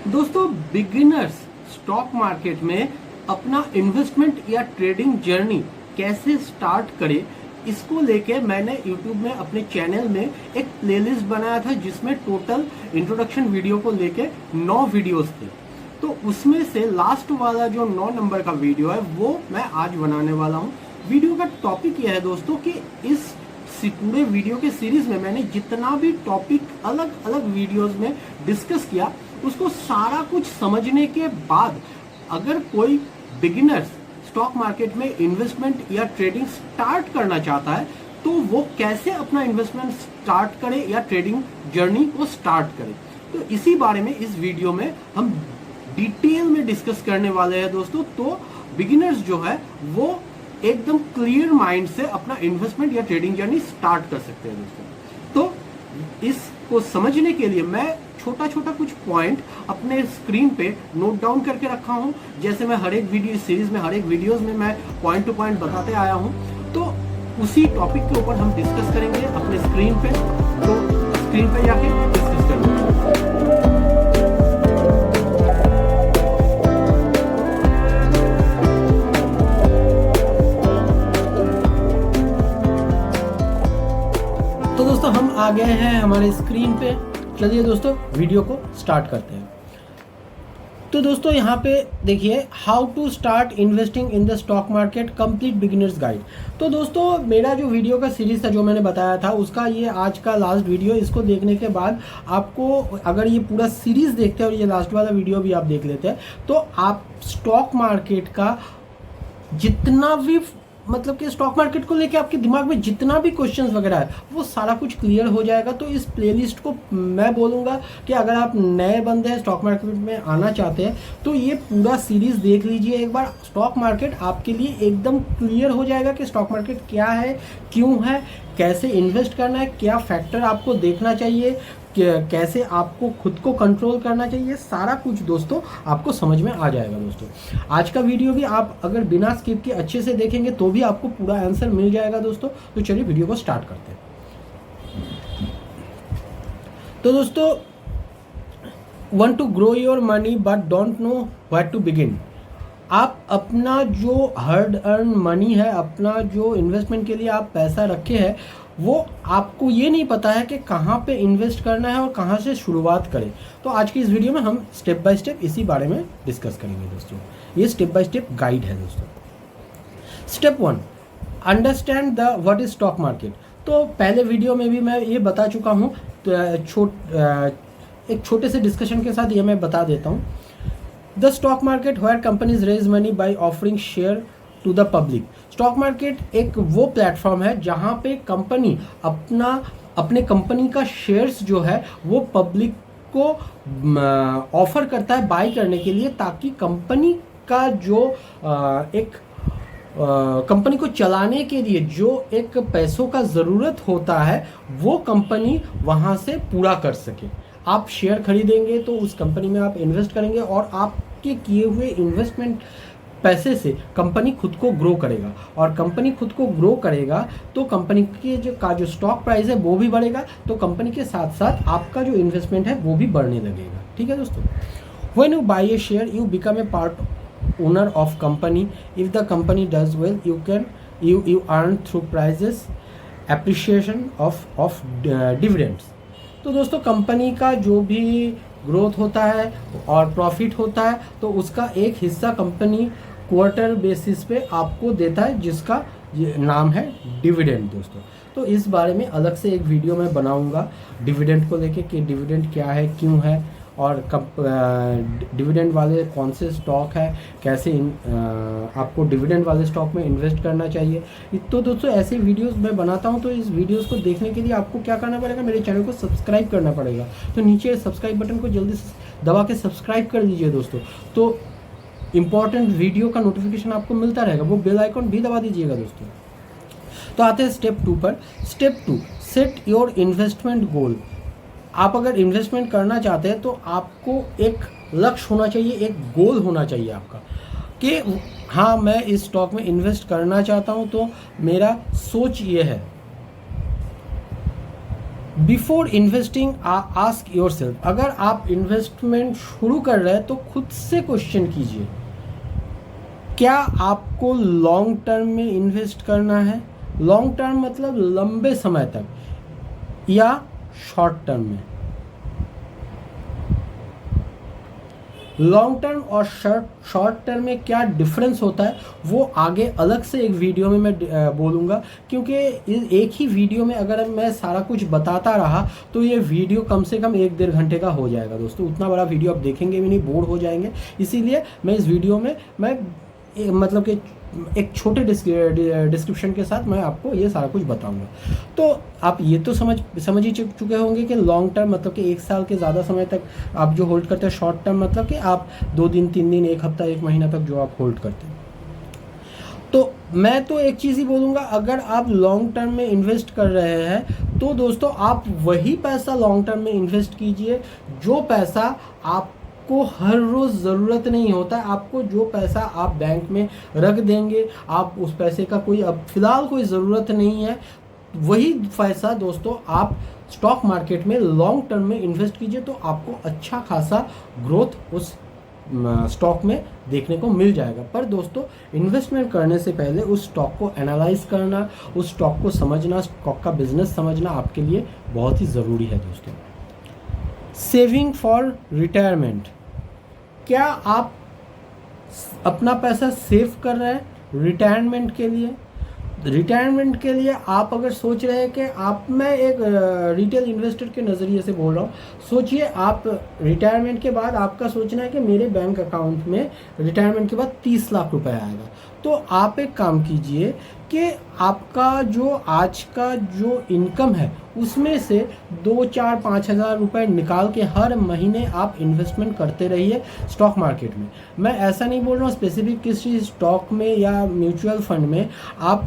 दोस्तों beginners stock market में अपना इन्वेस्टमेंट या ट्रेडिंग जर्नी कैसे स्टार्ट करें, इसको लेके मैंने YouTube में अपने चैनल में एक प्लेलिस्ट बनाया था जिसमें टोटल इंट्रोडक्शन वीडियो को लेके 9 वीडियोस थे। तो उसमें से लास्ट वाला जो 9 नंबर का वीडियो है वो मैं आज बनाने वाला हूँ। वीडियो का टॉपिक यह है दोस्तों कि इस पूरे वीडियो के सीरीज में मैंने जितना भी टॉपिक अलग अलग वीडियोस में डिस्कस किया उसको सारा कुछ समझने के बाद अगर कोई बिगिनर्स स्टॉक मार्केट में इन्वेस्टमेंट या ट्रेडिंग स्टार्ट करना चाहता है तो वो कैसे अपना इन्वेस्टमेंट स्टार्ट करे या ट्रेडिंग जर्नी को स्टार्ट करे, तो इसी बारे में इस वीडियो में हम डिटेल में डिस्कस करने वाले हैं दोस्तों। तो बिगिनर्स जो है वो एकदम क्लियर माइंड से अपना इन्वेस्टमेंट या ट्रेडिंग जर्नी स्टार्ट कर सकते हैं दोस्तों। तो इसको समझने के लिए मैं छोटा छोटा कुछ पॉइंट अपने स्क्रीन पे नोट डाउन करके रखा हूं। जैसे मैं हर एक वीडियो सीरीज में हर एक वीडियोस में मैं पॉइंट टू पॉइंट बताते आया हूं, तो उसी टॉपिक के ऊपर हम डिस्कस करेंगे अपने स्क्रीन पे। तो स्क्रीन पे जाके डिस्कस करेंगे। तो दोस्तों हम आ गए हैं हमारे स्क्रीन पे। चलिए दोस्तों वीडियो को स्टार्ट करते हैं। तो दोस्तों यहाँ पे देखिए, how to start investing in the stock market complete beginners guide. तो दोस्तों मेरा जो वीडियो का सीरीज था जो मैंने बताया था उसका ये आज का लास्ट वीडियो। इसको देखने के बाद आपको अगर ये पूरा सीरीज देखते हैं और ये लास्ट वाला वीडियो भी आप देख लेते हैं तो आप स्टॉक मार्केट का जितना भी मतलब कि स्टॉक मार्केट को लेके आपके दिमाग में जितना भी क्वेश्चंस वगैरह है वो सारा कुछ क्लियर हो जाएगा। तो इस प्लेलिस्ट को मैं बोलूँगा कि अगर आप नए बंदे हैं स्टॉक मार्केट में आना चाहते हैं तो ये पूरा सीरीज़ देख लीजिए एक बार। स्टॉक मार्केट आपके लिए एकदम क्लियर हो जाएगा कि स्टॉक मार्केट क्या है, क्यों है, कैसे इन्वेस्ट करना है, क्या फैक्टर आपको देखना चाहिए, कैसे आपको खुद को कंट्रोल करना चाहिए, सारा कुछ दोस्तों आपको समझ में आ जाएगा। दोस्तों आज का वीडियो भी आप अगर बिना स्किप के अच्छे से देखेंगे तो भी आपको पूरा आंसर मिल जाएगा दोस्तों। तो चलिए वीडियो को स्टार्ट करते हैं। तो दोस्तों want to grow your money but don't know where to begin. आप अपना जो हार्ड अर्न मनी है, अपना जो इन्वेस्टमेंट के लिए आप पैसा रखे हैं, वो आपको ये नहीं पता है कि कहाँ पे इन्वेस्ट करना है और कहाँ से शुरुआत करें। तो आज की इस वीडियो में हम स्टेप बाय स्टेप इसी बारे में डिस्कस करेंगे दोस्तों। ये स्टेप बाय स्टेप गाइड है दोस्तों। Step 1, understand the what is stock market. तो पहले वीडियो में भी मैं ये बता चुका हूँ, तो एक छोटे से डिस्कशन के साथ ये मैं बता देता हूँ। The stock market where companies raise money by offering share to the public. Stock market एक वो प्लेटफॉर्म है जहाँ पे कंपनी अपने कंपनी का शेयर्स जो है वो पब्लिक को ऑफर करता है बाय करने के लिए, ताकि कंपनी का जो कंपनी को चलाने के लिए जो एक पैसों का ज़रूरत होता है वो कंपनी वहाँ से पूरा कर सके। आप शेयर खरीदेंगे तो उस कंपनी में आप इन्वेस्ट करेंगे और आपके किए हुए इन्वेस्टमेंट पैसे से कंपनी खुद को ग्रो करेगा, और कंपनी खुद को ग्रो करेगा तो कंपनी के जो स्टॉक प्राइस है वो भी बढ़ेगा, तो कंपनी के साथ साथ आपका जो इन्वेस्टमेंट है वो भी बढ़ने लगेगा। ठीक है दोस्तों। When you buy a share you become a part owner of company. If the company does well you earn through prices appreciation of dividends. तो दोस्तों कंपनी का जो भी ग्रोथ होता है और प्रॉफिट होता है तो उसका एक हिस्सा कंपनी क्वार्टर बेसिस पे आपको देता है, जिसका नाम है डिविडेंड दोस्तों। तो इस बारे में अलग से एक वीडियो मैं बनाऊंगा डिविडेंड को लेके कि डिविडेंड क्या है, क्यों है, और डिविडेंड वाले कौन से स्टॉक है, कैसे आपको डिविडेंड वाले स्टॉक में इन्वेस्ट करना चाहिए। तो दोस्तों ऐसे वीडियोस मैं बनाता हूं, तो इस वीडियोस को देखने के लिए आपको क्या करना पड़ेगा, मेरे चैनल को सब्सक्राइब करना पड़ेगा। तो नीचे सब्सक्राइब बटन को जल्दी से दबा के सब्सक्राइब कर दीजिए दोस्तों, तो इम्पॉर्टेंट वीडियो का नोटिफिकेशन आपको मिलता रहेगा। वो बेल आइकॉन भी दबा दीजिएगा दोस्तों। तो आते हैं स्टेप 2 पर। स्टेप 2, सेट योर इन्वेस्टमेंट गोल। आप अगर इन्वेस्टमेंट करना चाहते हैं तो आपको एक लक्ष्य होना चाहिए, एक गोल होना चाहिए आपका कि हाँ मैं इस स्टॉक में इन्वेस्ट करना चाहता हूँ, तो मेरा सोच ये है। Before investing ask your self, अगर आप इन्वेस्टमेंट शुरू कर रहे हैं तो खुद से क्वेश्चन कीजिए, क्या आपको लॉन्ग टर्म में इन्वेस्ट करना है? लॉन्ग टर्म मतलब लंबे समय तक, या शॉर्ट टर्म में? लॉन्ग टर्म और शॉर्ट टर्म में क्या डिफरेंस होता है वो आगे अलग से एक वीडियो में मैं बोलूँगा, क्योंकि एक ही वीडियो में अगर मैं सारा कुछ बताता रहा तो ये वीडियो कम से कम 1-1.5 घंटे का हो जाएगा दोस्तों। उतना बड़ा वीडियो आप देखेंगे भी नहीं, बोर हो जाएंगे। इसीलिए मैं इस वीडियो में मतलब कि एक छोटे डिस्क्रिप्शन के साथ मैं आपको ये सारा कुछ बताऊंगा। तो आप ये तो समझ ही चुके होंगे कि लॉन्ग टर्म मतलब कि 1 साल के ज़्यादा समय तक आप जो होल्ड करते हैं। शॉर्ट टर्म मतलब कि आप 2 दिन, 3 दिन, 1 हफ्ता, 1 महीना तक जो आप होल्ड करते हैं। तो मैं तो एक चीज़ ही बोलूँगा, अगर आप लॉन्ग टर्म में इन्वेस्ट कर रहे हैं तो दोस्तों आप वही पैसा लॉन्ग टर्म में इन्वेस्ट कीजिए जो पैसा आपको हर रोज़ ज़रूरत नहीं होता है। आपको जो पैसा आप बैंक में रख देंगे, आप उस पैसे का कोई अब फ़िलहाल कोई ज़रूरत नहीं है, वही पैसा दोस्तों आप स्टॉक मार्केट में लॉन्ग टर्म में इन्वेस्ट कीजिए, तो आपको अच्छा खासा ग्रोथ उस स्टॉक में देखने को मिल जाएगा। पर दोस्तों इन्वेस्टमेंट करने से पहले उस स्टॉक को एनालाइज करना, उस स्टॉक को समझना, स्टॉक का बिजनेस समझना आपके लिए बहुत ही ज़रूरी है दोस्तों। सेविंग फॉर रिटायरमेंट, क्या आप अपना पैसा सेव कर रहे हैं रिटायरमेंट के लिए? रिटायरमेंट के लिए आप अगर सोच रहे हैं कि मैं एक रिटेल इन्वेस्टर के नज़रिए से बोल रहा हूँ, सोचिए आप रिटायरमेंट के बाद आपका सोचना है कि मेरे बैंक अकाउंट में रिटायरमेंट के बाद 30 लाख रुपए आएगा। तो आप एक काम कीजिए कि आपका जो आज का जो इनकम है उसमें से 2-4-5 हज़ार रुपये निकाल के हर महीने आप इन्वेस्टमेंट करते रहिए स्टॉक मार्केट में। मैं ऐसा नहीं बोल रहा हूँ स्पेसिफिक किसी स्टॉक में या म्यूचुअल फंड में आप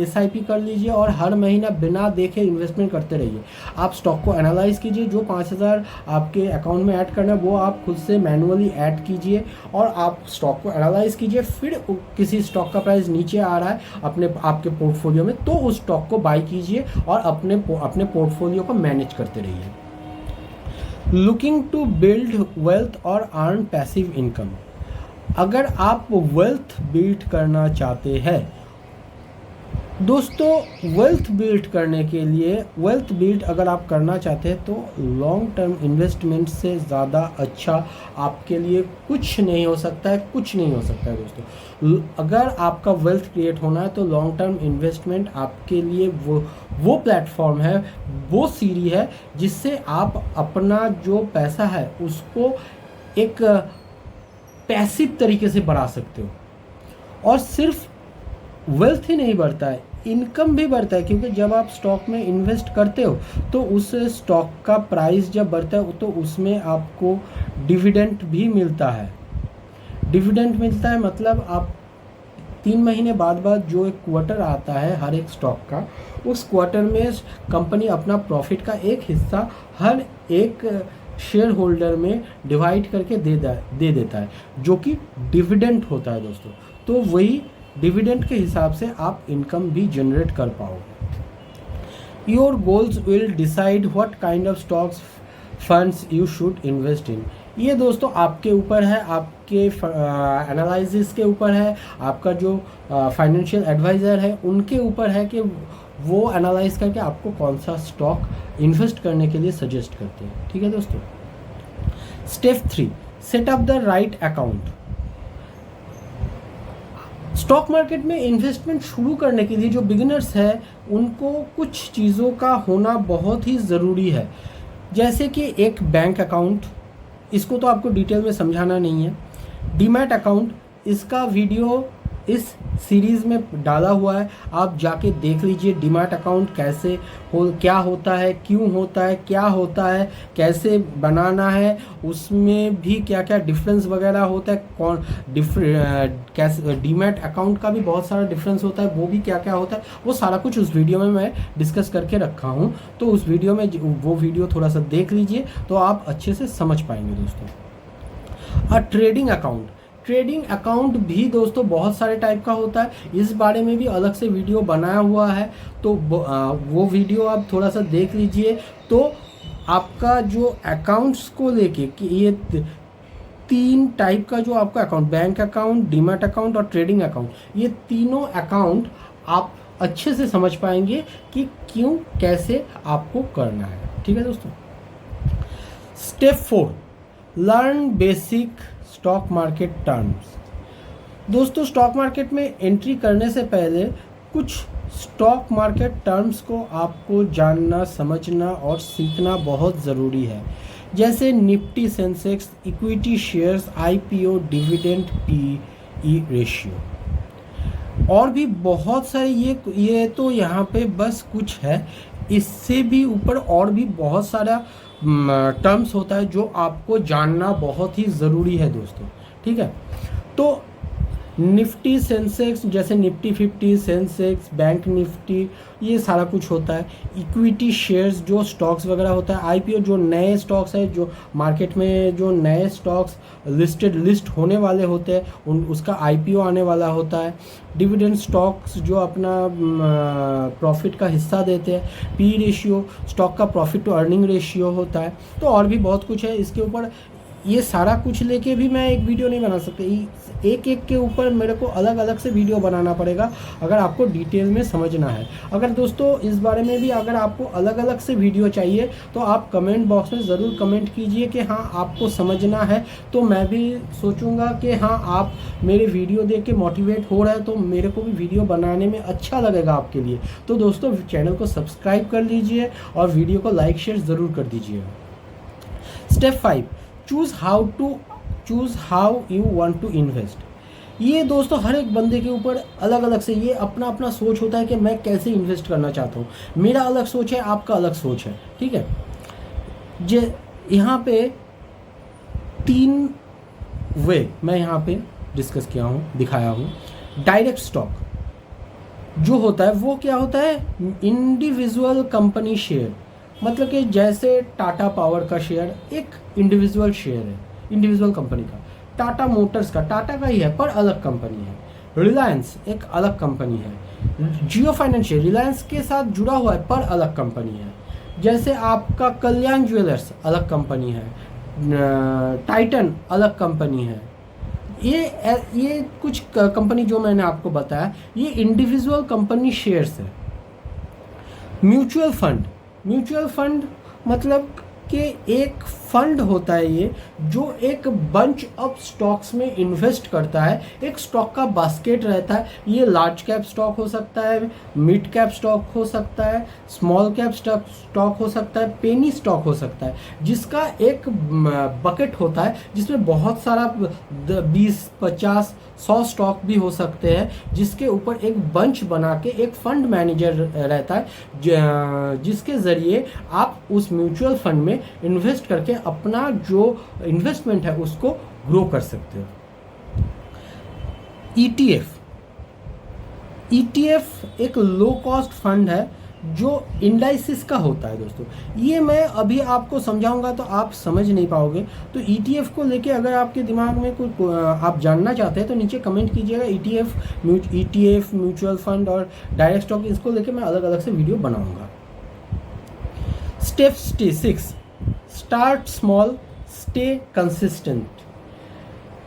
SIP कर लीजिए और हर महीना बिना देखे इन्वेस्टमेंट करते रहिए। आप स्टॉक को एनालाइज कीजिए, जो 5 हज़ार आपके अकाउंट में ऐड करना है वो आप खुद से मैनुअली ऐड कीजिए और आप स्टॉक को एनालाइज कीजिए। फिर किसी स्टॉक का प्राइस नीचे आ रहा है आपके पोर्टफोलियो में तो उस स्टॉक को बाई कीजिए और अपने पोर्टफोलियो को मैनेज करते रहिए। लुकिंग टू बिल्ड वेल्थ और अर्न पैसिव इनकम, अगर आप वेल्थ बिल्ड करना चाहते हैं दोस्तों, वेल्थ बिल्ड करने के लिए, वेल्थ बिल्ड अगर आप करना चाहते हैं तो लॉन्ग टर्म इन्वेस्टमेंट से ज़्यादा अच्छा आपके लिए कुछ नहीं हो सकता है, कुछ नहीं हो सकता है दोस्तों। अगर आपका वेल्थ क्रिएट होना है तो लॉन्ग टर्म इन्वेस्टमेंट आपके लिए वो प्लेटफॉर्म है, वो सीढ़ी है जिससे आप अपना जो पैसा है उसको एक पैसिव तरीके से बढ़ा सकते हो। और सिर्फ वेल्थ ही नहीं बढ़ता है, इनकम भी बढ़ता है, क्योंकि जब आप स्टॉक में इन्वेस्ट करते हो तो उस स्टॉक का प्राइस जब बढ़ता है तो उसमें आपको डिविडेंड भी मिलता है। डिविडेंड मिलता है मतलब आप 3 महीने बाद जो एक क्वार्टर आता है हर एक स्टॉक का, उस क्वार्टर में कंपनी अपना प्रॉफिट का एक हिस्सा हर एक शेयर होल्डर में डिवाइड करके दे देता है, जो कि डिविडेंड होता है दोस्तों। तो वही डिविडेंड के हिसाब से आप इनकम भी जनरेट कर पाओगे। Your goals will decide what kind of stocks funds you should invest in, ये दोस्तों आपके ऊपर है, आपके एनालिसिस के ऊपर है, आपका जो फाइनेंशियल एडवाइज़र है उनके ऊपर है कि वो एनालाइज करके आपको कौन सा स्टॉक इन्वेस्ट करने के लिए सजेस्ट करते हैं। ठीक है दोस्तों। Step 3, set up the right account. Stock market में इन्वेस्टमेंट शुरू करने के लिए जो बिगिनर्स हैं उनको कुछ चीज़ों का होना बहुत ही ज़रूरी है, जैसे कि एक बैंक अकाउंट, इसको तो आपको डिटेल में समझाना नहीं है। डीमैट अकाउंट, इसका वीडियो इस सीरीज़ में डाला हुआ है, आप जाके देख लीजिए डीमैट अकाउंट कैसे क्या होता है, क्यों होता है, क्या होता है, कैसे बनाना है, उसमें भी क्या क्या डिफरेंस वगैरह होता है, कैसे डीमैट अकाउंट का भी बहुत सारा डिफरेंस होता है, वो भी क्या क्या होता है, वो सारा कुछ उस वीडियो में मैं डिस्कस करके रखा हूँ। तो उस वीडियो में वो वीडियो थोड़ा सा देख लीजिए तो आप अच्छे से समझ पाएंगे दोस्तों। ट्रेडिंग अकाउंट, ट्रेडिंग अकाउंट भी दोस्तों बहुत सारे टाइप का होता है, इस बारे में भी अलग से वीडियो बनाया हुआ है, तो वो वीडियो आप थोड़ा सा देख लीजिए। तो आपका जो अकाउंट्स को लेके कि ये 3 टाइप का जो आपका account, bank account, demat account और ट्रेडिंग अकाउंट, ये तीनों अकाउंट आप अच्छे से समझ पाएंगे कि क्यों कैसे आपको करना है। ठीक है दोस्तों। Step 4, learn basic stock market terms. दोस्तों स्टॉक मार्केट में एंट्री करने से पहले कुछ स्टॉक मार्केट टर्म्स को आपको जानना, समझना और सीखना बहुत ज़रूरी है, जैसे Nifty, Sensex, equity shares, IPO, dividend, PE ratio और भी बहुत सारे। ये तो यहाँ पे बस कुछ है, इससे भी ऊपर और भी बहुत सारा टर्म्स होता है जो आपको जानना बहुत ही ज़रूरी है दोस्तों। ठीक है। तो निफ्टी, सेंसेक्स, जैसे निफ्टी 50, सेंसेक्स, बैंक निफ्टी, ये सारा कुछ होता है। इक्विटी शेयर्स जो स्टॉक्स वगैरह होता है। आईपीओ जो नए स्टॉक्स है, जो मार्केट में जो नए स्टॉक्स लिस्ट होने वाले होते हैं, उसका आईपीओ आने वाला होता है। डिविडेंड स्टॉक्स जो अपना प्रॉफिट का हिस्सा देते हैं। पी रेशियो स्टॉक का प्रॉफिट टू अर्निंग रेशियो होता है। तो और भी बहुत कुछ है इसके ऊपर, ये सारा कुछ लेके भी मैं एक वीडियो नहीं बना सकता, एक एक के ऊपर मेरे को अलग अलग से वीडियो बनाना पड़ेगा अगर आपको डिटेल में समझना है। अगर दोस्तों इस बारे में भी अगर आपको अलग अलग से वीडियो चाहिए तो आप कमेंट बॉक्स में ज़रूर कमेंट कीजिए कि हाँ आपको समझना है, तो मैं भी सोचूंगा कि हाँ आप मेरे वीडियो देख के मोटिवेट हो रहा है तो मेरे को भी वीडियो बनाने में अच्छा लगेगा आपके लिए। तो दोस्तों चैनल को सब्सक्राइब कर लीजिए और वीडियो को लाइक शेयर ज़रूर कर दीजिएगा। Step 5, choose how you want to invest. ये दोस्तों हर एक बंदे के ऊपर अलग अलग से ये अपना अपना सोच होता है कि मैं कैसे इन्वेस्ट करना चाहता हूँ। मेरा अलग सोच है, आपका अलग सोच है। ठीक है। यहाँ पे 3 वे मैं यहाँ पे डिस्कस किया हूँ, दिखाया हूँ। डायरेक्ट स्टॉक जो होता है वो क्या होता है, इंडिविजुअल कंपनी शेयर, मतलब कि जैसे टाटा पावर का शेयर एक इंडिविजुअल शेयर है, इंडिविजुअल कंपनी का। टाटा मोटर्स का, टाटा का ही है पर अलग कंपनी है। रिलायंस एक अलग कंपनी है। जियो फाइनेंशियल रिलायंस के साथ जुड़ा हुआ है पर अलग कंपनी है। जैसे आपका कल्याण ज्वेलर्स अलग कंपनी है, टाइटन अलग कंपनी है। ये कुछ कंपनी जो मैंने आपको बताया ये इंडिविजुअल कंपनी शेयर्स है। म्यूचुअल फंड मतलब कि एक फंड होता है ये जो एक बंच ऑफ स्टॉक्स में इन्वेस्ट करता है। एक स्टॉक का बास्केट रहता है, ये लार्ज कैप स्टॉक हो सकता है, मिड कैप स्टॉक हो सकता है, स्मॉल कैप स्टॉक हो सकता है, पेनी स्टॉक हो सकता है, जिसका एक बकेट होता है जिसमें बहुत सारा 20, 50, 100 स्टॉक भी हो सकते हैं, जिसके ऊपर एक बंच बना के एक फंड मैनेजर रहता है जिसके ज़रिए आप उस म्यूचुअल फंड में इन्वेस्ट करके अपना जो इन्वेस्टमेंट है उसको ग्रो कर सकते हो। ईटीएफ एक लो कॉस्ट फंड है जो इंडाइसिस का होता है दोस्तों। ये मैं अभी आपको समझाऊंगा तो आप समझ नहीं पाओगे। तो ईटीएफ को लेके अगर आपके दिमाग में कोई आप जानना चाहते हैं तो नीचे कमेंट कीजिएगा। ईटीएफ म्यूचुअल फंड और डायरेक्ट स्टॉक, इसको लेके मैं अलग अलग से वीडियो बनाऊंगा। Step 6, start small, stay consistent.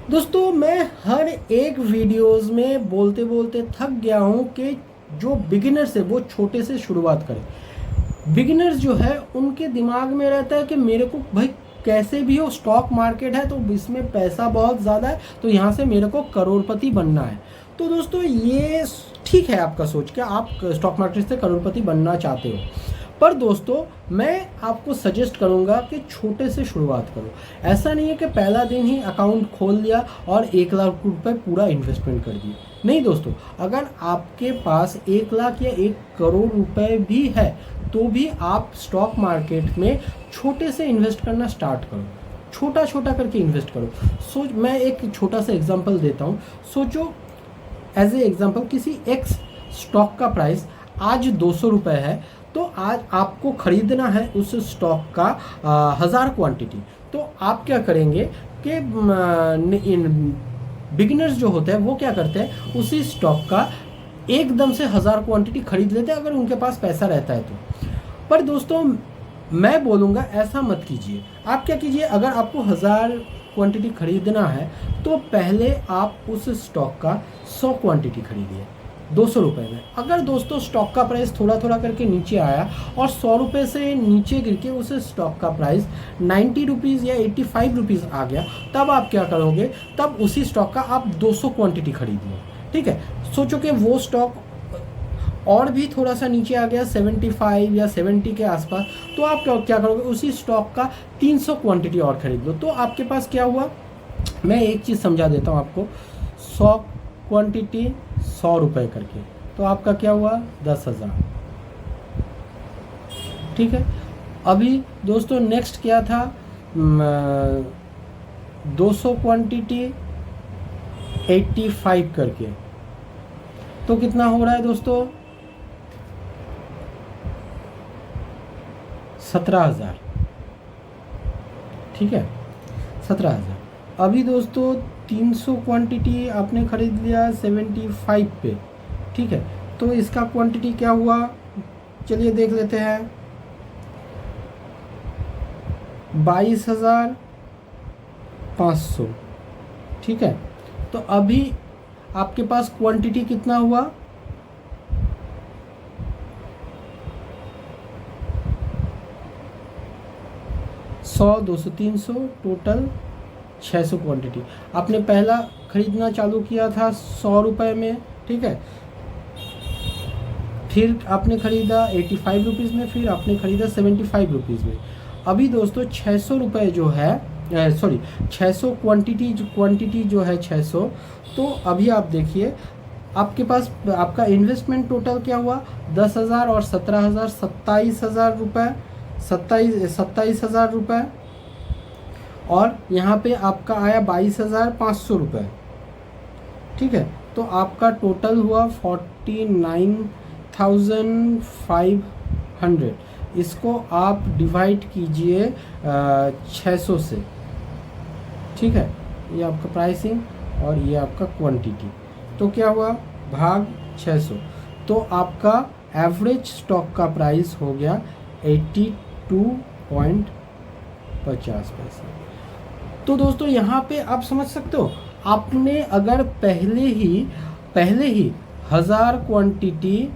दोस्तों मैं हर एक वीडियोस में बोलते बोलते थक गया हूँ कि जो बिगिनर्स है वो छोटे से शुरुआत करें। बिगिनर्स जो है उनके दिमाग में रहता है कि मेरे को भाई कैसे भी हो स्टॉक मार्केट है तो इसमें पैसा बहुत ज़्यादा है तो यहाँ से मेरे को करोड़पति बनना है। तो दोस्तों ये ठीक है आपका सोच कि आप स्टॉक मार्केट से करोड़पति बनना चाहते हो, पर दोस्तों मैं आपको सजेस्ट करूंगा कि छोटे से शुरुआत करो। ऐसा नहीं है कि पहला दिन ही अकाउंट खोल लिया और 1 लाख रुपए पूरा इन्वेस्टमेंट कर दिए। नहीं दोस्तों, अगर आपके पास 1 लाख या 1 करोड़ रुपए भी है तो भी आप स्टॉक मार्केट में छोटे से इन्वेस्ट करना स्टार्ट करो, छोटा छोटा करके इन्वेस्ट करो। मैं एक छोटा सा एग्जांपल देता हूँ। सोचो एज ए एग्जांपल किसी एक्स स्टॉक का प्राइस आज 200 रुपये है, तो आज आपको ख़रीदना है उस स्टॉक का 1000 क्वांटिटी। तो आप क्या करेंगे कि बिगिनर्स जो होते हैं वो क्या करते हैं, उसी स्टॉक का एकदम से 1000 क्वांटिटी खरीद लेते हैं अगर उनके पास पैसा रहता है तो। पर दोस्तों मैं बोलूँगा ऐसा मत कीजिए। आप क्या कीजिए, अगर आपको 1000 क्वांटिटी खरीदना है तो पहले आप उस स्टॉक का 100 क्वांटिटी खरीदिए 200 रुपये में। अगर दोस्तों स्टॉक का प्राइस थोड़ा थोड़ा करके नीचे आया और 100 रुपये से नीचे गिर के उस स्टॉक का प्राइस 90 रुपीज़ या 85 रुपीज़ आ गया, तब आप क्या करोगे, तब उसी स्टॉक का आप 200 क्वांटिटी खरीद लो। ठीक है, सोचो कि वो स्टॉक और भी थोड़ा सा नीचे आ गया 75 या 70 के आसपास, तो आप क्या करोगे, उसी स्टॉक का 300 क्वांटिटी और खरीद लो। तो आपके पास क्या हुआ, मैं एक चीज़ समझा देता हूँ आपको, 100 क्वांटिटी 100 रुपये करके, तो आपका क्या हुआ 10,000। ठीक है, अभी दोस्तों नेक्स्ट क्या था, 200 क्वांटिटी 85 करके, तो कितना हो रहा है दोस्तों 17,000। ठीक है, 17,000। अभी दोस्तों 300 क्वांटिटी आपने खरीद लिया 75 पे। ठीक है, तो इसका क्वांटिटी क्या हुआ, चलिए देख लेते हैं, 22,500। ठीक है, तो अभी आपके पास क्वांटिटी कितना हुआ, 100, 200, 300, टोटल 600 क्वांटिटी। आपने पहला खरीदना चालू किया था 100 रुपये में। ठीक है, फिर आपने ख़रीदा 85 रुपीज़ में, फिर आपने ख़रीदा 75 रुपीज़ में। अभी दोस्तों 600 रुपये जो है, 600 क्वांटिटी जो है 600, तो अभी आप देखिए आपके पास आपका इन्वेस्टमेंट टोटल क्या हुआ, 10,000 और 17,000, 27,000 रुपये, 27,000 रुपये, और यहाँ पे आपका आया 22,500 रुपये। ठीक है, तो आपका टोटल हुआ 49,500। इसको आप डिवाइड कीजिए 600 से। ठीक है, ये आपका प्राइसिंग और ये आपका क्वांटिटी, तो क्या हुआ भाग 600, तो आपका एवरेज स्टॉक का प्राइस हो गया 82.50 पैसे। तो दोस्तों यहाँ पे आप समझ सकते हो, आपने अगर पहले ही 1000 क्वांटिटी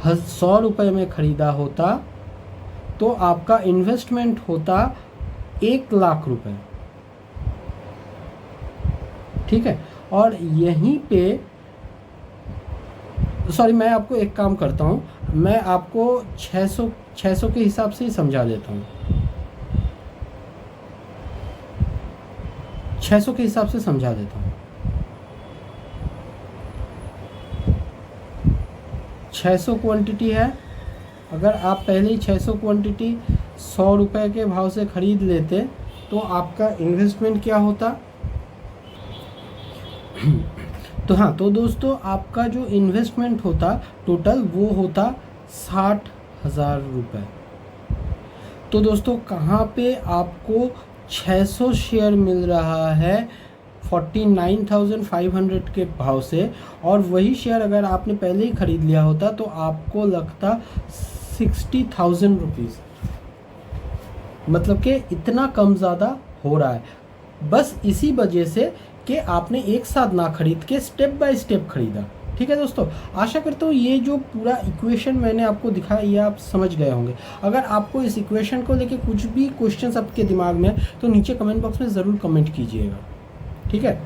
100 रुपये में ख़रीदा होता तो आपका इन्वेस्टमेंट होता 1,00,000 रुपये। ठीक है, और यहीं पे मैं आपको एक काम करता हूँ, मैं आपको 600 के हिसाब से ही समझा देता हूँ। 600 के हिसाब से समझा देता हूँ। 600 क्वांटिटी है, अगर आप पहले ही 600 क्वांटिटी 100 रुपये के भाव से ख़रीद लेते तो आपका इन्वेस्टमेंट क्या होता तो हाँ, तो दोस्तों आपका जो इन्वेस्टमेंट होता टोटल वो होता 60,000 रुपये। तो दोस्तों कहाँ पे आपको 600 शेयर मिल रहा है 49,500 के भाव से, और वही शेयर अगर आपने पहले ही ख़रीद लिया होता तो आपको लगता 60,000 रुपीज़। मतलब कि इतना कम ज़्यादा हो रहा है, बस इसी वजह से कि आपने एक साथ ना खरीद के स्टेप बाय स्टेप खरीदा। ठीक है दोस्तों, आशा करता हूँ ये जो पूरा इक्वेशन मैंने आपको दिखाया ये आप समझ गए होंगे। अगर आपको इस इक्वेशन को लेके कुछ भी क्वेश्चंस आपके दिमाग में है तो नीचे कमेंट बॉक्स में ज़रूर कमेंट कीजिएगा। ठीक है,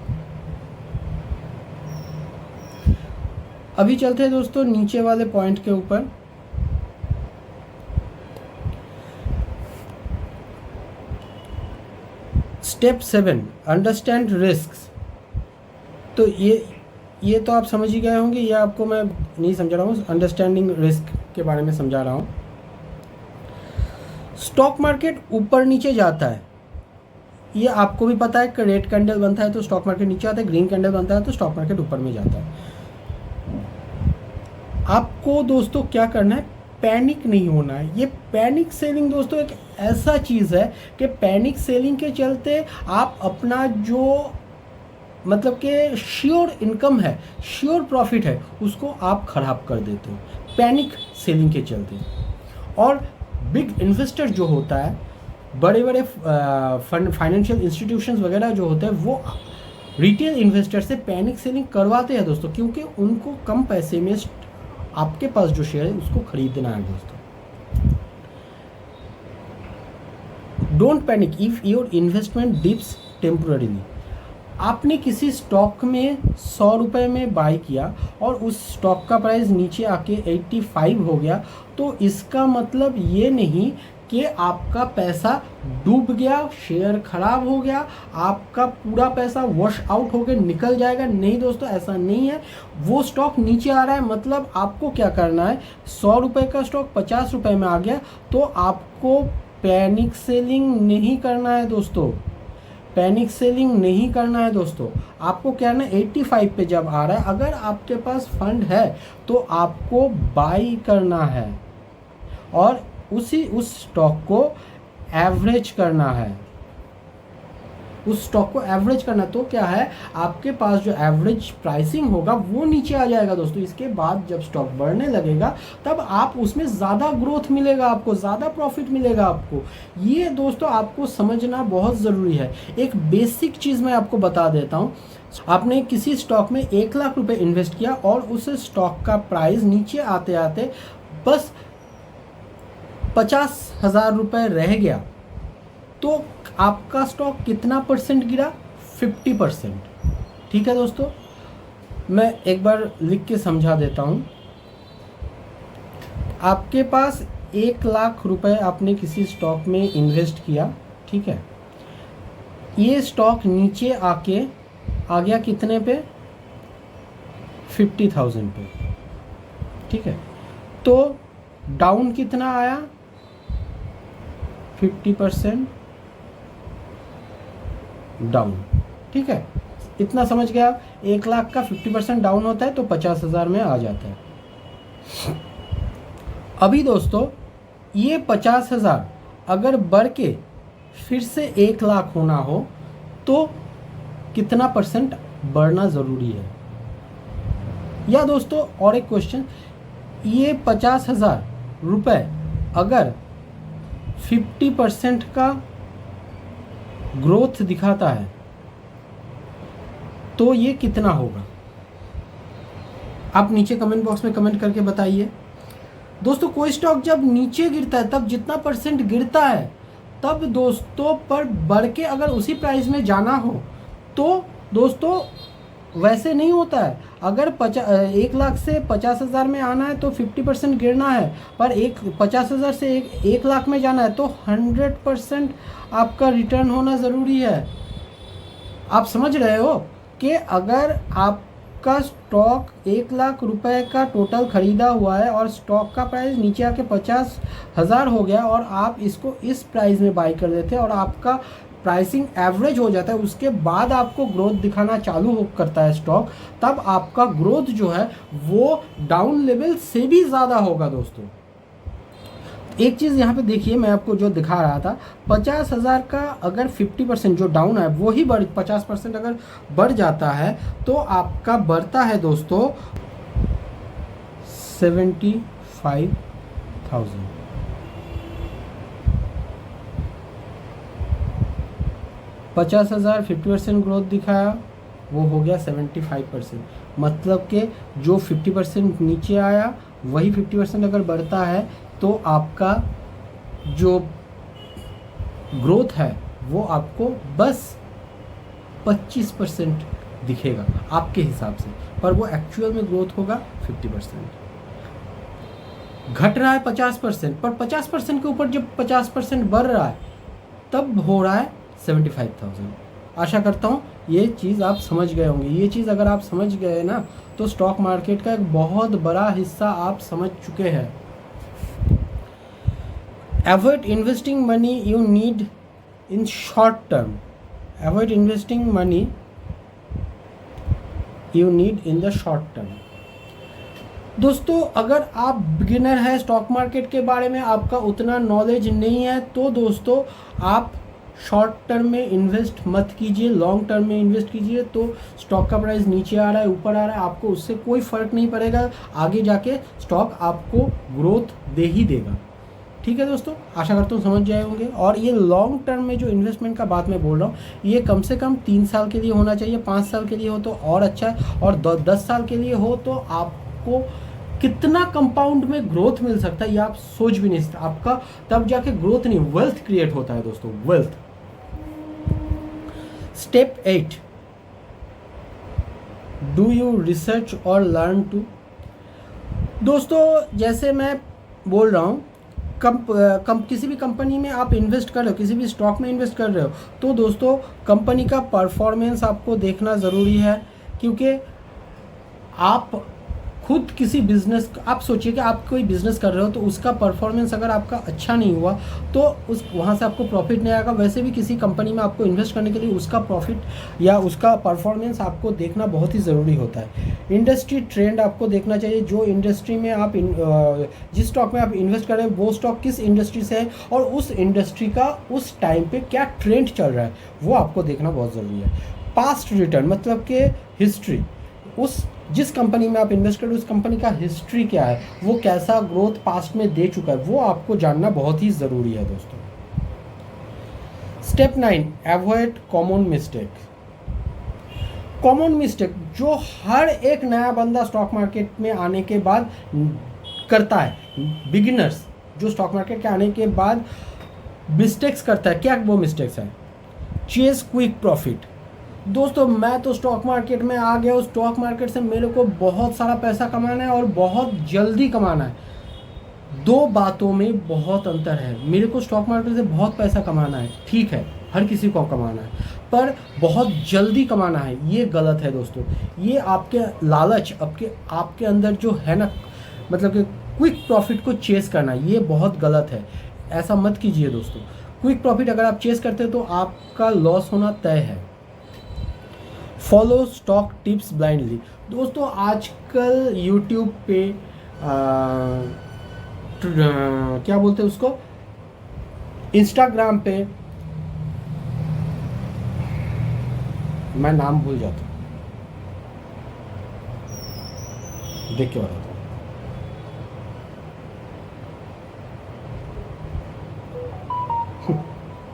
अभी चलते हैं दोस्तों नीचे वाले पॉइंट के ऊपर। Step 7, understand risks. तो ये तो आप समझ ही गए होंगे, ये आपको मैं नहीं समझा रहा हूँ, अंडरस्टैंडिंग रिस्क के बारे में समझा रहा हूँ। स्टॉक मार्केट ऊपर नीचे जाता है, ये आपको भी पता है कि रेड कैंडल बनता है तो स्टॉक मार्केट नीचे आता है, ग्रीन कैंडल बनता है तो स्टॉक मार्केट ऊपर में जाता है। आपको दोस्तों क्या करना है, पैनिक नहीं होना है। ये पैनिक सेलिंग दोस्तों एक ऐसा चीज़ है कि पैनिक सेलिंग के चलते आप अपना जो मतलब कि श्योर इनकम है, श्योर प्रॉफिट है, उसको आप ख़राब कर देते हो पैनिक सेलिंग के चलते। और बिग इन्वेस्टर जो होता है, बड़े बड़े फंड फाइनेंशियल इंस्टीट्यूशंस वगैरह जो होते हैं, वो रिटेल इन्वेस्टर से पैनिक सेलिंग करवाते हैं दोस्तों, क्योंकि उनको कम पैसे में आपके पास जो शेयर है उसको खरीदना है दोस्तों। Don't panic if your investment dips temporarily. आपने किसी स्टॉक में 100 रुपये में बाई किया और उस स्टॉक का प्राइस नीचे आके 85 हो गया, तो इसका मतलब ये नहीं कि आपका पैसा डूब गया, शेयर खराब हो गया, आपका पूरा पैसा वॉश आउट होकर निकल जाएगा। नहीं दोस्तों, ऐसा नहीं है। वो स्टॉक नीचे आ रहा है, मतलब आपको क्या करना है, 100 रुपये का स्टॉक 50 रुपये में आ गया, तो आपको पैनिक सेलिंग नहीं करना है दोस्तों, पैनिक सेलिंग नहीं करना है दोस्तों। आपको क्या करना है, 85 पे जब आ रहा है, अगर आपके पास फंड है तो आपको बाई करना है और उस स्टॉक को एवरेज करना है, उस स्टॉक को एवरेज करना। तो क्या है, आपके पास जो एवरेज प्राइसिंग होगा वो नीचे आ जाएगा दोस्तों। इसके बाद जब स्टॉक बढ़ने लगेगा तब आप उसमें ज़्यादा ग्रोथ मिलेगा, आपको ज़्यादा प्रॉफिट मिलेगा आपको। ये दोस्तों आपको समझना बहुत ज़रूरी है। एक बेसिक चीज़ मैं आपको बता देता हूँ। आपने किसी स्टॉक में 1 लाख रुपए इन्वेस्ट किया और उस स्टॉक का प्राइस नीचे आते आते बस 50,000 रुपये रह गया, तो आपका स्टॉक कितना परसेंट गिरा, 50%। ठीक है दोस्तों, मैं एक बार लिख के समझा देता हूँ। आपके पास 1 लाख रुपए आपने किसी स्टॉक में इन्वेस्ट किया, ठीक है। ये स्टॉक नीचे आके आ गया कितने पे, 50,000 पे, ठीक है। तो डाउन कितना आया, 50% डाउन, ठीक है। इतना समझ गया आप, 1 लाख का 50% डाउन होता है तो 50,000 में आ जाता है। अभी दोस्तों ये 50,000 अगर बढ़ के फिर से 1 लाख होना हो तो कितना परसेंट बढ़ना ज़रूरी है। या दोस्तों और एक क्वेश्चन, ये 50,000 रुपये अगर 50% का ग्रोथ दिखाता है तो ये कितना होगा, आप नीचे कमेंट बॉक्स में कमेंट करके बताइए। दोस्तों कोई स्टॉक जब नीचे गिरता है तब जितना परसेंट गिरता है, तब दोस्तों पर बढ़ के अगर उसी प्राइस में जाना हो तो दोस्तों वैसे नहीं होता है। अगर 1 लाख से 50,000 में आना है तो 50% गिरना है, पर 50,000 से 1 लाख में जाना है तो 100% आपका रिटर्न होना ज़रूरी है। आप समझ रहे हो कि अगर आपका स्टॉक 1 लाख रुपए का टोटल ख़रीदा हुआ है और स्टॉक का प्राइस नीचे आके 50,000 हो गया और आप इसको इस प्राइस में बाई कर देते हैं और आपका प्राइसिंग एवरेज हो जाता है, उसके बाद आपको ग्रोथ दिखाना चालू करता है स्टॉक, तब आपका ग्रोथ जो है वो डाउन लेवल से भी ज़्यादा होगा दोस्तों। एक चीज़ यहाँ पे देखिए, मैं आपको जो दिखा रहा था, 50,000 का अगर 50% जो डाउन है वही 50% अगर बढ़ जाता है तो आपका बढ़ता है दोस्तों 75,000। 50,000 50% ग्रोथ दिखाया, वो हो गया 75%। मतलब कि जो 50% नीचे आया वही 50% अगर बढ़ता है तो आपका जो ग्रोथ है वो आपको बस 25% दिखेगा आपके हिसाब से, पर वो एक्चुअल में ग्रोथ होगा 50%। घट रहा है 50%, पर 50% के ऊपर जब 50% बढ़ रहा है तब हो रहा है 75,000। आशा करता हूँ ये चीज़ आप समझ गए होंगे। ये चीज़ अगर आप समझ गए ना तो स्टॉक मार्केट का एक बहुत बड़ा हिस्सा आप समझ चुके हैं। Avoid investing money you need in short term. Avoid investing money you need in the short term. दोस्तों अगर आप बिगिनर है, स्टॉक मार्केट के बारे में आपका उतना नॉलेज नहीं है, तो दोस्तों आप शॉर्ट टर्म में इन्वेस्ट मत कीजिए, लॉन्ग टर्म में इन्वेस्ट कीजिए। तो स्टॉक का प्राइस नीचे आ रहा है ऊपर आ रहा है, आपको उससे कोई फ़र्क नहीं पड़ेगा, आगे जाके स्टॉक आपको ग्रोथ दे ही देगा। ठीक है दोस्तों, आशा करता हूँ समझ जाए होंगे। और ये लॉन्ग टर्म में जो इन्वेस्टमेंट का बात मैं बोल रहा हूँ, ये कम से कम 3 साल के लिए होना चाहिए, 5 साल के लिए हो तो और अच्छा है, और 10 साल के लिए हो तो आपको कितना कंपाउंड में ग्रोथ मिल सकता है ये आप सोच भी नहीं सकते। आपका तब जाके ग्रोथ नहीं, वेल्थ क्रिएट होता है दोस्तों, wealth. Step 8, do you research और लर्न टू। दोस्तों जैसे मैं बोल रहा हूँ, किसी भी कंपनी में आप इन्वेस्ट कर रहे हो, किसी भी स्टॉक में इन्वेस्ट कर रहे हो, तो दोस्तों कंपनी का परफॉर्मेंस आपको देखना ज़रूरी है। क्योंकि आप खुद किसी बिजनेस, आप सोचिए कि आप कोई बिजनेस कर रहे हो तो उसका परफॉर्मेंस अगर आपका अच्छा नहीं हुआ तो उस वहाँ से आपको प्रॉफिट नहीं आएगा। वैसे भी किसी कंपनी में आपको इन्वेस्ट करने के लिए उसका प्रॉफिट या उसका परफॉर्मेंस आपको देखना बहुत ही ज़रूरी होता है। इंडस्ट्री ट्रेंड आपको देखना चाहिए, जो इंडस्ट्री में आप जिस स्टॉक में आप इन्वेस्ट कर रहे हो वो स्टॉक किस इंडस्ट्री से है और उस इंडस्ट्री का उस टाइम पे क्या ट्रेंड चल रहा है वो आपको देखना बहुत ज़रूरी है। पास्ट रिटर्न मतलब कि हिस्ट्री, उस जिस कंपनी में आप इन्वेस्ट करें उस कंपनी का हिस्ट्री क्या है, वो कैसा ग्रोथ पास्ट में दे चुका है, वो आपको जानना बहुत ही ज़रूरी है दोस्तों। Step 9, avoid common mistake. Common mistake जो हर एक नया बंदा स्टॉक मार्केट में आने के बाद करता है, बिगिनर्स जो स्टॉक मार्केट के आने के बाद मिस्टेक्स करता है, क्या वो मिस्टेक्स है? Chase quick profit. दोस्तों मैं तो स्टॉक मार्केट में आ गया हूँ, स्टॉक मार्केट से मेरे को बहुत सारा पैसा कमाना है और बहुत जल्दी कमाना है। दो बातों में बहुत अंतर है। मेरे को स्टॉक मार्केट से बहुत पैसा कमाना है, ठीक है, हर किसी को कमाना है, पर बहुत जल्दी कमाना है ये गलत है दोस्तों। ये आपके लालच आपके अंदर जो है ना, मतलब कि क्विक प्रॉफिट को चेस करना, ये बहुत गलत है, ऐसा मत कीजिए दोस्तों। क्विक प्रॉफिट अगर आप चेस करते हैं तो आपका लॉस होना तय है। Follow stock tips blindly. दोस्तों आजकल यूट्यूब पे क्या बोलते हैं उसको, इंस्टाग्राम पे, मैं नाम भूल जाता हूँ, देख के बताता हूँ।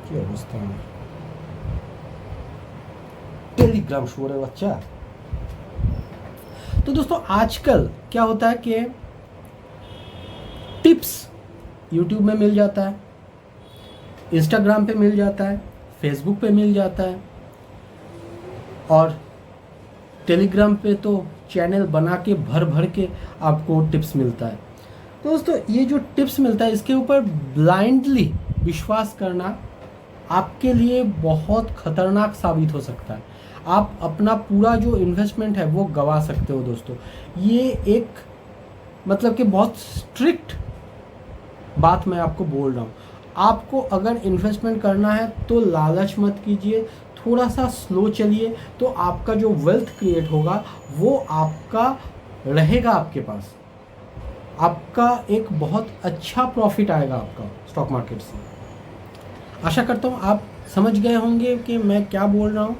क्या अवस्था है, टेलीग्राम शो है बच्चा। तो दोस्तों आजकल क्या होता है कि टिप्स यूट्यूब में मिल जाता है, इंस्टाग्राम पे मिल जाता है, फेसबुक पे मिल जाता है, और टेलीग्राम पे तो चैनल बना के भर भर के आपको टिप्स मिलता है। तो दोस्तों ये जो टिप्स मिलता है इसके ऊपर ब्लाइंडली विश्वास करना आपके लिए बहुत खतरनाक साबित हो सकता है। आप अपना पूरा जो इन्वेस्टमेंट है वो गंवा सकते हो दोस्तों। ये एक मतलब कि बहुत स्ट्रिक्ट बात मैं आपको बोल रहा हूँ। आपको अगर इन्वेस्टमेंट करना है तो लालच मत कीजिए, थोड़ा सा स्लो चलिए, तो आपका जो वेल्थ क्रिएट होगा वो आपका रहेगा आपके पास, आपका एक बहुत अच्छा प्रॉफिट आएगा आपका स्टॉक मार्केट से। आशा करता हूँ आप समझ गए होंगे कि मैं क्या बोल रहा हूँ।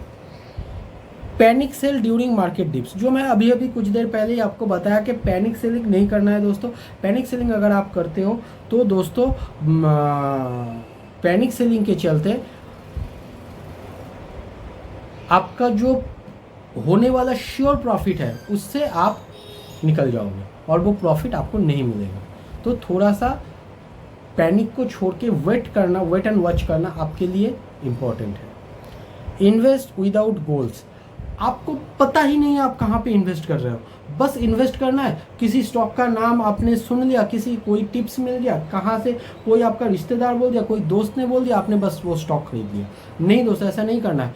Panic sell during market dips, जो मैं अभी कुछ देर पहले ही आपको बताया कि पैनिक सेलिंग नहीं करना है दोस्तों। पैनिक सेलिंग अगर आप करते हो तो दोस्तों पैनिक सेलिंग के चलते आपका जो होने वाला श्योर प्रॉफिट है उससे आप निकल जाओगे और वो प्रॉफिट आपको नहीं मिलेगा। तो थोड़ा सा पैनिक को छोड़ के वेट एंड वॉच करना आपके लिए इम्पोर्टेंट है। इन्वेस्ट विदाउट गोल्स, आपको पता ही नहीं है आप कहाँ पे इन्वेस्ट कर रहे हो, बस इन्वेस्ट करना है। किसी स्टॉक का नाम आपने सुन लिया, कोई टिप्स मिल गया, कहाँ से कोई आपका रिश्तेदार बोल दिया, कोई दोस्त ने बोल दिया, आपने बस वो स्टॉक खरीद लिया। नहीं दोस्तों, ऐसा नहीं करना है।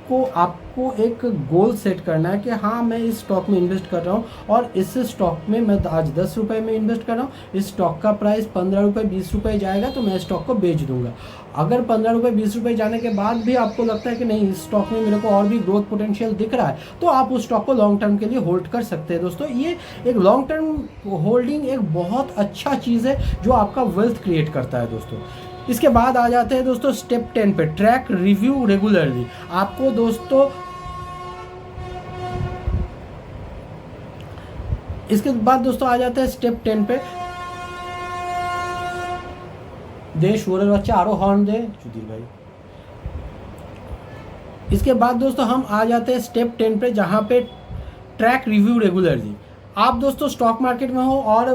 आपको एक गोल सेट करना है कि हाँ मैं इस स्टॉक में इन्वेस्ट कर रहा हूँ और इस स्टॉक में मैं आज 10 रुपये में इन्वेस्ट कर रहा हूँ, इस स्टॉक का प्राइस 15 रुपये 20 रुपये जाएगा तो मैं स्टॉक को बेच दूंगा। अगर 15 रुपये 20 रुपये जाने के बाद भी आपको लगता है कि नहीं इस स्टॉक में मेरे को और भी ग्रोथ पोटेंशियल दिख रहा है, तो आप उस स्टॉक को लॉन्ग टर्म के लिए होल्ड कर सकते हैं दोस्तों। ये एक लॉन्ग टर्म होल्डिंग एक बहुत अच्छा चीज़ है जो आपका वेल्थ क्रिएट करता है दोस्तों। इसके बाद आ जाते हैं दोस्तों स्टेप 10 पे, ट्रैक रिव्यू रेगुलरली। आपको दोस्तों इसके बाद दोस्तों आ जाते हैं स्टेप 10 पे, दे शुअर बच्चा आरो हॉर्न दे चुदी भाई। इसके बाद दोस्तों हम आ जाते हैं स्टेप 10 पे, जहाँ पे ट्रैक रिव्यू रेगुलरली। आप दोस्तों स्टॉक मार्केट में हो और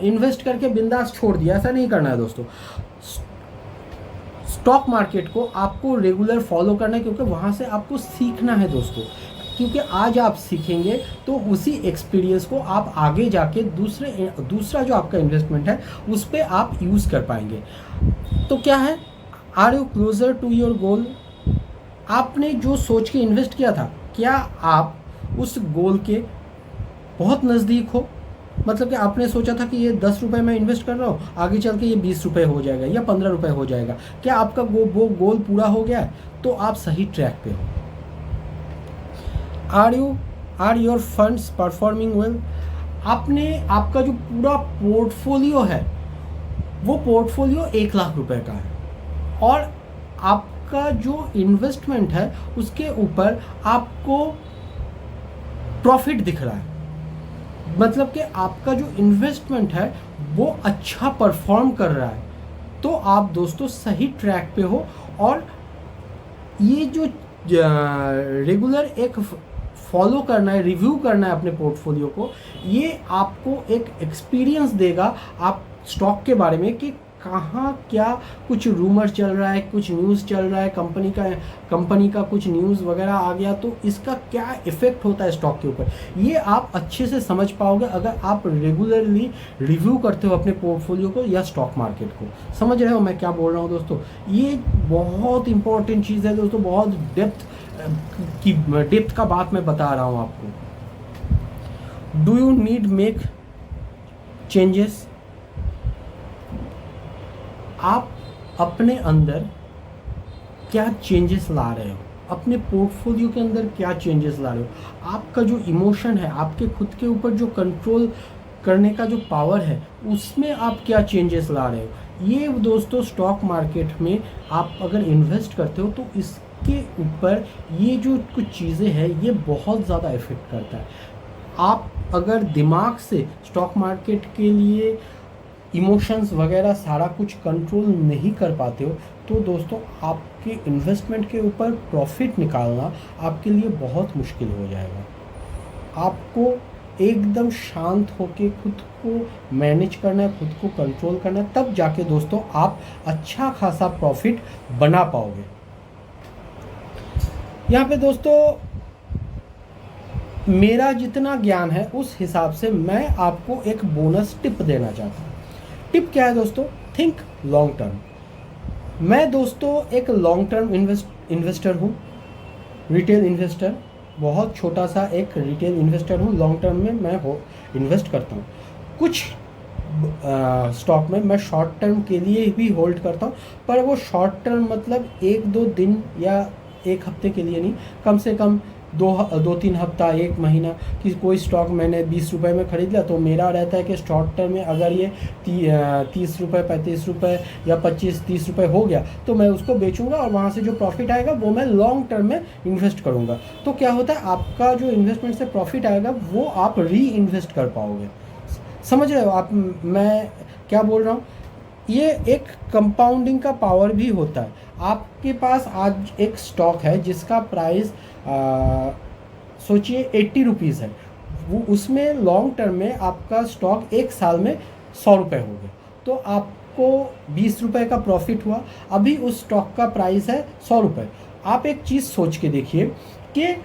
इन्वेस्ट करके बिंदास छोड़ दिया, ऐसा नहीं करना है दोस्तों। स्टॉक मार्केट को आपको रेगुलर फॉलो करना है, क्योंकि वहाँ से आपको सीखना है दोस्तों। क्योंकि आज आप सीखेंगे तो उसी एक्सपीरियंस को आप आगे जाके दूसरा जो आपका इन्वेस्टमेंट है उस पर आप यूज़ कर पाएंगे। तो क्या है, are you closer to your goal? आपने जो सोच के इन्वेस्ट किया था, क्या आप उस गोल के बहुत नज़दीक हो? मतलब कि आपने सोचा था कि ये 10 रुपये में इन्वेस्ट कर रहा हूँ, आगे चल के ये 20 रुपये हो जाएगा या 15 रुपये हो जाएगा। क्या आपका वो गोल पूरा हो गया है? तो आप सही ट्रैक पे हो। Are your funds performing well? आपका जो पूरा पोर्टफोलियो है वो पोर्टफोलियो 1 लाख रुपए का है, और आपका जो इन्वेस्टमेंट है उसके ऊपर आपको प्रॉफिट दिख रहा है। मतलब कि आपका जो इन्वेस्टमेंट है वो अच्छा परफॉर्म कर रहा है, तो आप दोस्तों सही ट्रैक पे हो। और ये जो रेगुलर एक फॉलो करना है, रिव्यू करना है अपने पोर्टफोलियो को, ये आपको एक एक्सपीरियंस देगा आप स्टॉक के बारे में कि कहाँ क्या कुछ रूमर चल रहा है, कुछ न्यूज़ चल रहा है, कंपनी का कुछ न्यूज़ वगैरह आ गया तो इसका क्या इफ़ेक्ट होता है स्टॉक के ऊपर। ये आप अच्छे से समझ पाओगे अगर आप रेगुलरली रिव्यू करते हो अपने पोर्टफोलियो को या स्टॉक मार्केट को। समझ रहे हो मैं क्या बोल रहा हूँ दोस्तों? ये बहुत इंपॉर्टेंट चीज़ है दोस्तों, बहुत डेप्थ का बात मैं बता रहा हूँ आपको। Do you need make changes? आप अपने अंदर क्या चेंजेस ला रहे हो, अपने पोर्टफोलियो के अंदर क्या चेंजेस ला रहे हो? आपका जो इमोशन है, आपके खुद के ऊपर जो कंट्रोल करने का जो पावर है, उसमें आप क्या चेंजेस ला रहे हो? ये दोस्तों स्टॉक मार्केट में आप अगर इन्वेस्ट करते हो तो इसके ऊपर ये जो कुछ चीज़ें हैं ये बहुत ज़्यादा इफ़ेक्ट करता है। आप अगर दिमाग से स्टॉक मार्केट के लिए इमोशंस वगैरह सारा कुछ कंट्रोल नहीं कर पाते हो तो दोस्तों आपके इन्वेस्टमेंट के ऊपर प्रॉफिट निकालना आपके लिए बहुत मुश्किल हो जाएगा। आपको एकदम शांत होके खुद को मैनेज करना है, खुद को कंट्रोल करना है, तब जाके दोस्तों आप अच्छा खासा प्रॉफिट बना पाओगे। यहाँ पे दोस्तों मेरा जितना ज्ञान है उस हिसाब से मैं आपको एक बोनस टिप देना चाहता हूँ। टिप क्या है दोस्तों? Think long term. मैं दोस्तों एक लॉन्ग टर्म इन्वेस्टर हूँ, रिटेल इन्वेस्टर, बहुत छोटा सा एक रिटेल इन्वेस्टर हूँ। लॉन्ग टर्म में मैं इन्वेस्ट करता हूँ। कुछ स्टॉक में मैं शॉर्ट टर्म के लिए भी होल्ड करता हूँ, पर वो शॉर्ट टर्म मतलब 1-2 दिन या 1 हफ्ते के लिए नहीं, कम से कम 2-3 हफ्ता, 1 महीना। कि कोई स्टॉक मैंने 20 रुपये में ख़रीद लिया तो मेरा रहता है कि शॉर्ट टर्म में अगर ये 30 रुपये, 35 रुपये या 25-30 रुपये हो गया तो मैं उसको बेचूंगा और वहाँ से जो प्रॉफिट आएगा वो मैं लॉन्ग टर्म में इन्वेस्ट करूँगा। तो क्या होता है, आपका जो इन्वेस्टमेंट से प्रॉफिट आएगा वो आप री इन्वेस्ट कर पाओगे। समझ रहे हो आप मैं क्या बोल रहा हूँ? ये एक कंपाउंडिंग का पावर भी होता है। आपके पास आज एक स्टॉक है जिसका प्राइस सोचिए 80 रुपीज़ है, वो उसमें लॉन्ग टर्म में आपका स्टॉक 1 साल में 100 रुपये हो गए तो आपको 20 रुपये का प्रॉफिट हुआ। अभी उस स्टॉक का प्राइस है 100 रुपये। आप एक चीज़ सोच के देखिए कि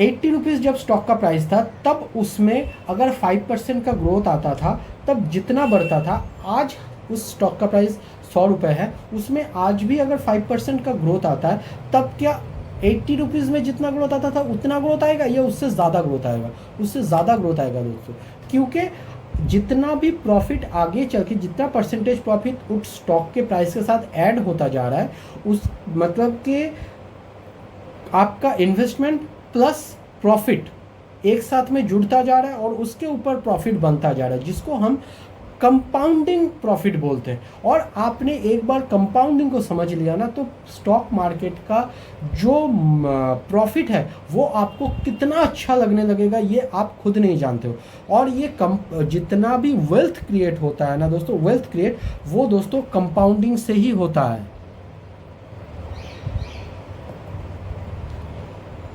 80 रुपीज़ जब स्टॉक का प्राइस था तब उसमें अगर 5% का ग्रोथ आता था तब जितना बढ़ता था, आज उस स्टॉक का प्राइस 100 रुपये है, उसमें आज भी अगर 5% का ग्रोथ आता है तब क्या 80 रुपीज़ में जितना ग्रोथ आता था उतना ग्रोथ आएगा या उससे ज़्यादा ग्रोथ आएगा? उससे ज़्यादा ग्रोथ आएगा दोस्तों, क्योंकि जितना भी प्रॉफिट आगे चल के जितना परसेंटेज प्रॉफिट उस स्टॉक के प्राइस के साथ ऐड होता जा रहा है, उस मतलब कि आपका इन्वेस्टमेंट प्लस प्रॉफिट एक साथ में जुड़ता जा रहा है और उसके ऊपर प्रॉफिट बनता जा रहा है, जिसको हम कंपाउंडिंग प्रॉफिट बोलते हैं। और आपने एक बार कंपाउंडिंग को समझ लिया ना, तो स्टॉक मार्केट का जो प्रॉफिट है वो आपको कितना अच्छा लगने लगेगा ये आप खुद नहीं जानते हो। और ये जितना भी वेल्थ क्रिएट होता है ना दोस्तों, वेल्थ क्रिएट वो दोस्तों कंपाउंडिंग से ही होता है,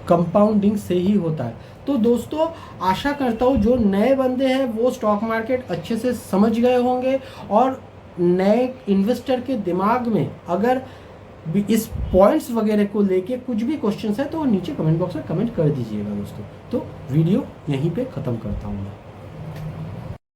कंपाउंडिंग से ही होता है। तो दोस्तों आशा करता हूँ जो नए बंदे हैं वो स्टॉक मार्केट अच्छे से समझ गए होंगे, और नए इन्वेस्टर के दिमाग में अगर इस पॉइंट्स वगैरह को लेके कुछ भी क्वेश्चंस है तो नीचे कमेंट बॉक्स में कमेंट कर दीजिएगा दोस्तों। तो वीडियो यहीं पे ख़त्म करता हूँ मैं।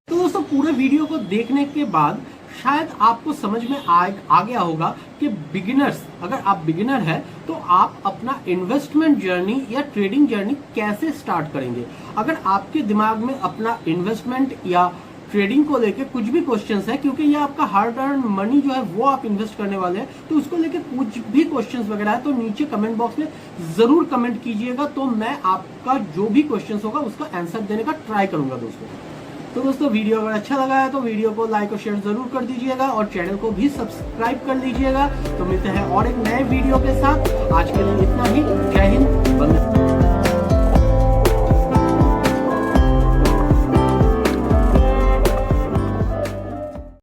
तो दोस्तों पूरे वीडियो को देखने के बाद शायद आपको समझ में आ गया होगा कि बिगिनर्स, अगर आप बिगिनर हैं तो आप अपना इन्वेस्टमेंट जर्नी या ट्रेडिंग जर्नी कैसे स्टार्ट करेंगे। अगर आपके दिमाग में अपना इन्वेस्टमेंट या ट्रेडिंग को लेके कुछ भी क्वेश्चंस है, क्योंकि ये आपका हार्ड अर्न मनी जो है वो आप इन्वेस्ट करने वाले हैं, तो उसको लेके कुछ भी क्वेश्चंस वगैरह है तो नीचे कमेंट बॉक्स में जरूर कमेंट कीजिएगा, तो मैं आपका जो भी क्वेश्चंस होगा उसका आंसर देने का ट्राई करूंगा दोस्तों। तो दोस्तों वीडियो अगर अच्छा लगा है तो वीडियो को लाइक और शेयर जरूर कर दीजिएगा, और चैनल को भी सब्सक्राइब कर लीजिएगा। तो मिलते हैं और एक नए वीडियो के साथ, आज के लिए इतना ही।